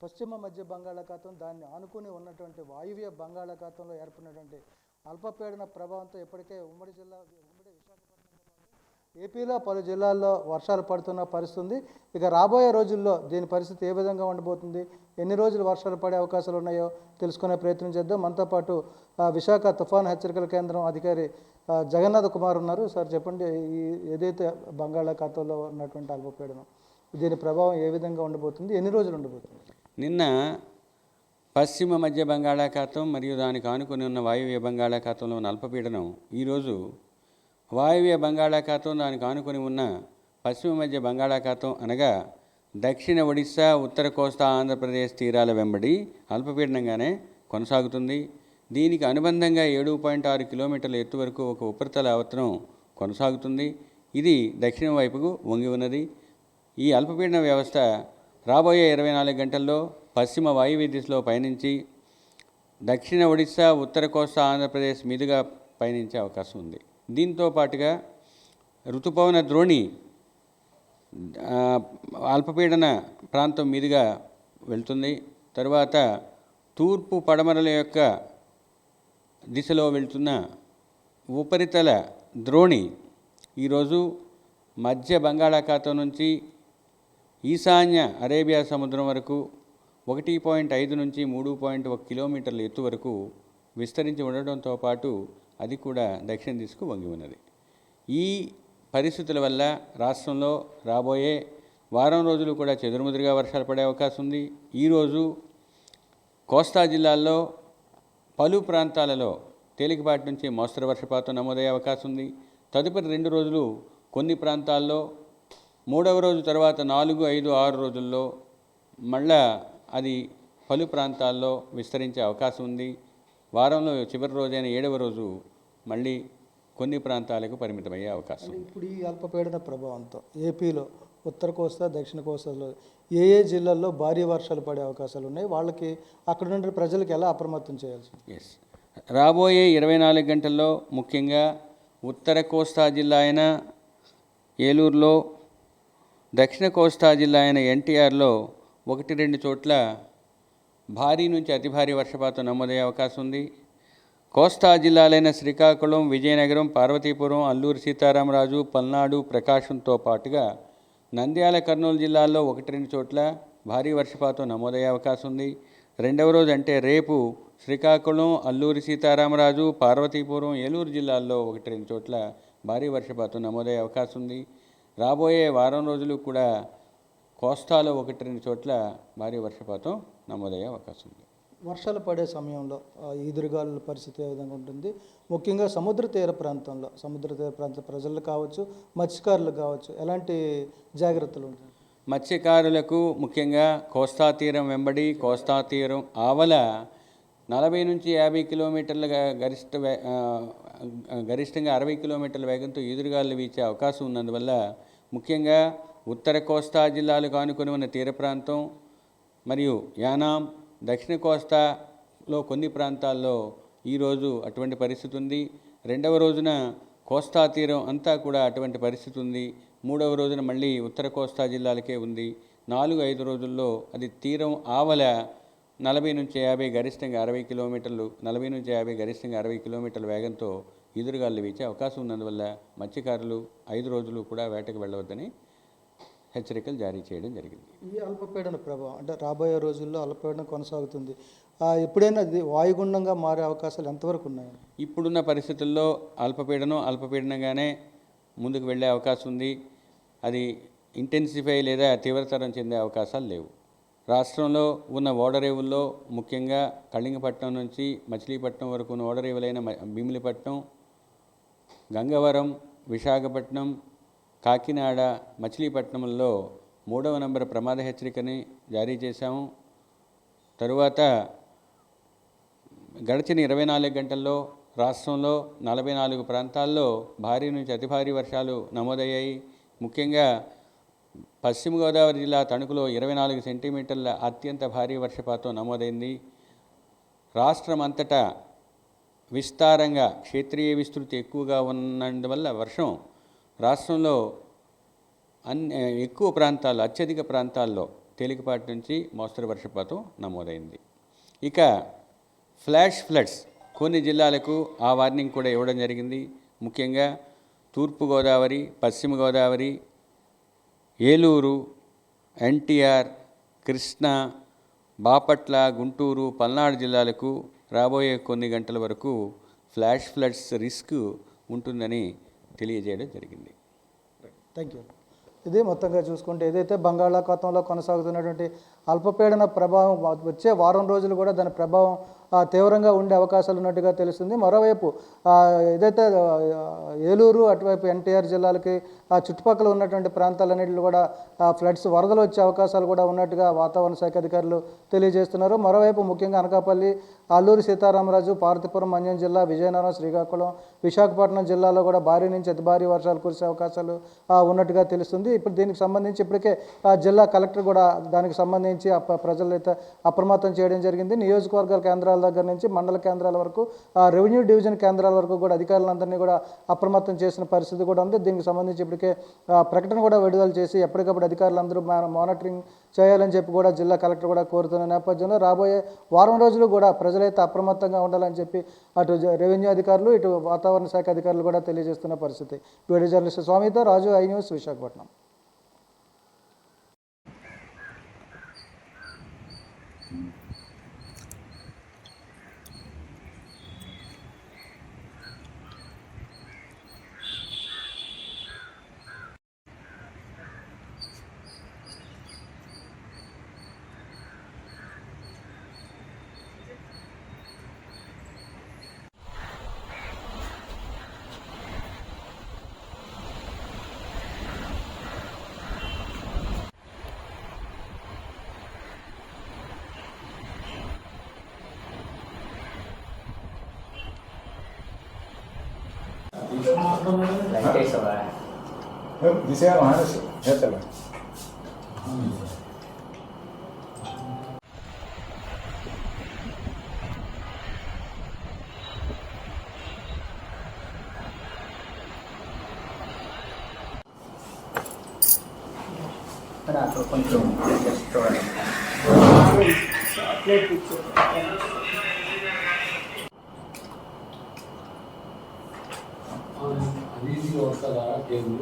పశ్చిమ మధ్య బంగాళాఖాతం దాన్ని ఆనుకుని ఉన్నటువంటి వాయువ్య బంగాళాఖాతంలో ఏర్పడినటువంటి అల్పపీడన ప్రభావంతో ఇప్పటికే ఉమ్మడి విశాఖపట్నం ఏపీలో పలు జిల్లాల్లో వర్షాలు పడుతున్న పరిస్థితి ఉంది. ఇక రాబోయే రోజుల్లో దీని పరిస్థితి ఏ విధంగా ఉండబోతుంది, ఎన్ని రోజులు వర్షాలు పడే అవకాశాలు ఉన్నాయో తెలుసుకునే ప్రయత్నం చేద్దాం. మనతో పాటు విశాఖ తుఫాను హెచ్చరికల కేంద్రం అధికారి జగన్నాథ్ కుమార్ ఉన్నారు. సార్ చెప్పండి, ఈ ఏదైతే బంగాళాఖాతంలో ఉన్నటువంటి అల్పపీడనం దీని ప్రభావం ఏ విధంగా ఉండబోతుంది, ఎన్ని రోజులు ఉండబోతుంది? నిన్న పశ్చిమ మధ్య బంగాళాఖాతం మరియు దానికి ఆనుకుని ఉన్న వాయువ్య బంగాళాఖాతంలో ఉన్న అల్పపీడనం ఈరోజు వాయువ్య బంగాళాఖాతం దానికి ఆనుకుని ఉన్న పశ్చిమ మధ్య బంగాళాఖాతం అనగా దక్షిణ ఒడిశా, ఉత్తర కోస్తా ఆంధ్రప్రదేశ్ తీరాల వెంబడి అల్పపీడనంగానే కొనసాగుతుంది. దీనికి అనుబంధంగా 7.6 కిలోమీటర్ల ఎత్తు వరకు ఒక ఉపరితల ఆవర్తనం కొనసాగుతుంది. ఇది దక్షిణం వైపుకు వంగి ఉన్నది. ఈ అల్పపీడన వ్యవస్థ రాబోయే 24 గంటల్లో పశ్చిమ వాయువ్య దిశలో పయనించి దక్షిణ ఒడిశా, ఉత్తర కోస్తా ఆంధ్రప్రదేశ్ మీదుగా పయనించే అవకాశం ఉంది. దీంతో పాటుగా ఋతుపవన ద్రోణి అల్పపీడన ప్రాంతం మీదుగా వెళ్తుంది. తరువాత తూర్పు పడమరల యొక్క దిశలో వెళ్తున్న ఉపరితల ద్రోణి ఈరోజు మధ్య బంగాళాఖాతం నుంచి ఈశాన్య అరేబియా సముద్రం వరకు 1.5 నుంచి 3.1 కిలోమీటర్ల ఎత్తు వరకు విస్తరించి ఉండడంతో పాటు అది కూడా దక్షిణ దిశకు వంగి ఉన్నది. ఈ పరిస్థితుల వల్ల రాష్ట్రంలో రాబోయే వారం రోజులు కూడా చెదురుముదురుగా వర్షాలు పడే అవకాశం ఉంది. ఈరోజు కోస్తా జిల్లాల్లో పలు ప్రాంతాలలో తేలికపాటి నుంచి మోస్తరు వర్షపాతం నమోదయ్యే అవకాశం ఉంది. తదుపరి 2 రోజులు కొన్ని ప్రాంతాల్లో, 3వ రోజు తర్వాత 4, 5, 6 రోజుల్లో మళ్ళా అది పలు ప్రాంతాల్లో విస్తరించే అవకాశం ఉంది. వారంలో చివరి రోజైన 7వ రోజు మళ్ళీ కొన్ని ప్రాంతాలకు పరిమితమయ్యే అవకాశం. ఇప్పుడు ఈ అల్పపీడన ప్రభావంతో ఏపీలో ఉత్తర కోస్తా, దక్షిణ కోస్తాలో ఏ ఏ జిల్లాల్లో భారీ వర్షాలు పడే అవకాశాలు ఉన్నాయి, వాళ్ళకి అక్కడ నుండి ప్రజలకు ఎలా అప్రమత్తం చేయాల్సి? రాబోయే 24 గంటల్లో ముఖ్యంగా ఉత్తర కోస్తా జిల్లా అయిన ఏలూరులో, దక్షిణ కోస్తా జిల్లా అయిన ఎన్టీఆర్లో 1-2 చోట్ల భారీ నుంచి అతి భారీ వర్షపాతం నమోదయ్యే అవకాశం ఉంది. కోస్తా జిల్లాలైన శ్రీకాకుళం, విజయనగరం, పార్వతీపురం, అల్లూరు సీతారామరాజు, పల్నాడు, ప్రకాశంతో పాటుగా నంద్యాల, కర్నూలు జిల్లాల్లో 1-2 చోట్ల భారీ వర్షపాతం నమోదయ్యే అవకాశం ఉంది. 2వ రోజు అంటే రేపు శ్రీకాకుళం, అల్లూరి సీతారామరాజు, పార్వతీపురం, ఏలూరు జిల్లాల్లో 1-2 చోట్ల భారీ వర్షపాతం నమోదయ్యే అవకాశం ఉంది. రాబోయే వారం రోజులు కూడా కోస్తాలో 1-2 చోట్ల భారీ వర్షపాతం నమోదయ్యే అవకాశం ఉంది. వర్షాలు పడే సమయంలో ఈదురుగాలుల పరిస్థితి ఏ విధంగా ఉంటుంది? ముఖ్యంగా సముద్ర తీర ప్రాంతంలో, సముద్ర తీర ప్రాంత ప్రజలు కావచ్చు, మత్స్యకారులు కావచ్చు, ఎలాంటి జాగ్రత్తలు ఉంటాయి? మత్స్యకారులకు ముఖ్యంగా కోస్తా తీరం వెంబడి, కోస్తా తీరం ఆవల 40 నుంచి 50 కిలోమీటర్ల గరిష్టంగా 60 కిలోమీటర్ల వేగంతో ఈదురుగాలు వీచే అవకాశం ఉన్నందువల్ల ముఖ్యంగా ఉత్తర కోస్తా జిల్లాలకు ఆనుకొని ఉన్న తీర ప్రాంతం మరియు యానాం, దక్షిణ కోస్తాలో కొన్ని ప్రాంతాల్లో ఈరోజు అటువంటి పరిస్థితి ఉంది. 2వ రోజున కోస్తా తీరం అంతా కూడా అటువంటి పరిస్థితి ఉంది. 3వ రోజున మళ్ళీ ఉత్తర కోస్తా జిల్లాలకే ఉంది. 4-5 రోజుల్లో అది తీరం ఆవల 40 నుంచి 50 గరిష్టంగా 60 కిలోమీటర్లు, 40 నుంచి 50 గరిష్టంగా 60 కిలోమీటర్ల వేగంతో ఎదురుగాలు వీచే అవకాశం ఉన్నందువల్ల మత్స్యకారులు 5 రోజులు కూడా వేటకు వెళ్ళవద్దని హెచ్చరికలు జారీ చేయడం జరిగింది. ఈ అల్పపీడన ప్రభావం అంటే రాబోయే రోజుల్లో అల్పపీడనం కొనసాగుతుంది, ఎప్పుడైనా అది వాయుగుండంగా మారే అవకాశాలు ఎంతవరకు ఉన్నాయి? ఇప్పుడున్న పరిస్థితుల్లో అల్పపీడనంగానే ముందుకు వెళ్ళే అవకాశం ఉంది. అది ఇంటెన్సిఫై లేదా తీవ్రతరం చెందే అవకాశాలు లేవు. రాష్ట్రంలో ఉన్న ఓడరేవుల్లో ముఖ్యంగా కళింగపట్నం నుంచి మచిలీపట్నం వరకు ఉన్న ఓడరేవులైన భీమిలిపట్నం, గంగవరం, విశాఖపట్నం, కాకినాడ, మచిలీపట్నంలో 3వ నంబర్ ప్రమాద హెచ్చరికని జారీ చేశాము. తరువాత గడిచిన 24 గంటల్లో రాష్ట్రంలో 44 ప్రాంతాల్లో భారీ నుంచి అతి భారీ వర్షాలు నమోదయ్యాయి. ముఖ్యంగా పశ్చిమ గోదావరి జిల్లా తణుకులో 24 సెంటీమీటర్ల అత్యంత భారీ వర్షపాతం నమోదైంది. రాష్ట్రం అంతటా విస్తారంగా క్షేత్రీయ విస్తృతి ఎక్కువగా ఉన్నందువల్ల వర్షం రాష్ట్రంలో ఎక్కువ ప్రాంతాల్లో, అత్యధిక ప్రాంతాల్లో తేలికపాటి నుంచి మోస్తరు వర్షపాతం నమోదైంది. ఇక ఫ్లాష్ ఫ్లడ్స్ కొన్ని జిల్లాలకు ఆ వార్నింగ్ కూడా ఇవ్వడం జరిగింది. ముఖ్యంగా తూర్పుగోదావరి, పశ్చిమ గోదావరి, ఏలూరు, ఎన్టీఆర్, కృష్ణా, బాపట్ల, గుంటూరు, పల్నాడు జిల్లాలకు రాబోయే కొన్ని గంటల వరకు ఫ్లాష్ ఫ్లడ్స్ రిస్క్ ఉంటుందని తెలియజేయడం జరిగింది. Thank you. ఇది మొత్తంగా చూసుకుంటే ఏదైతే బంగాళాఖాతంలో కొనసాగుతున్నటువంటి అల్పపీడన ప్రభావం వచ్చే వారం రోజులు కూడా దాని ప్రభావం తీవ్రంగా ఉండే అవకాశాలు ఉన్నట్టుగా తెలుస్తుంది. మరోవైపు ఏదైతే ఏలూరు అటువైపు ఎన్టీఆర్ జిల్లాలకి చుట్టుపక్కల ఉన్నటువంటి ప్రాంతాలన్నింటిలో కూడా ఫ్లడ్స్ వరదలు వచ్చే అవకాశాలు కూడా ఉన్నట్టుగా వాతావరణ శాఖ అధికారులు తెలియజేస్తున్నారు. మరోవైపు ముఖ్యంగా అనకాపల్లి, అల్లూరి సీతారామరాజు, పార్వతీపురం, మన్యం జిల్లా, విజయనగరం, శ్రీకాకుళం, విశాఖపట్నం జిల్లాలో కూడా భారీ నుంచి అతి భారీ వర్షాలు కురిసే అవకాశాలు ఉన్నట్టుగా తెలుస్తుంది. ఇప్పుడు దీనికి సంబంధించి ఇప్పటికే జిల్లా కలెక్టర్ కూడా దానికి సంబంధించి ప్రజలైతే అప్రమత్తం చేయడం జరిగింది. నియోజకవర్గాల కేంద్రాల దగ్గర నుంచి మండల కేంద్రాల వరకు, రెవెన్యూ డివిజన్ కేంద్రాల వరకు కూడా అధికారులందరినీ కూడా అప్రమత్తం చేసిన పరిస్థితి కూడా ఉంది. దీనికి సంబంధించి ఇప్పటికే ప్రకటన కూడా విడుదల చేసి ఎప్పటికప్పుడు అధికారులందరూ మానిటరింగ్ చేయాలని చెప్పి కూడా జిల్లా కలెక్టర్ కూడా కోరుతున్న నేపథ్యంలో రాబోయే వారం రోజులు కూడా ప్రజలైతే అప్రమత్తంగా ఉండాలని చెప్పి అటు రెవెన్యూ అధికారులు, ఇటు వాతావరణ శాఖ అధికారులు కూడా తెలియజేస్తున్న పరిస్థితి. వీడియో జర్నలిస్ట్ స్వామితో Raju, I News, Visakhapatnam. Dice hermanos, échalo. Para tu control, destroy. అది వస్తుందా కేబుల్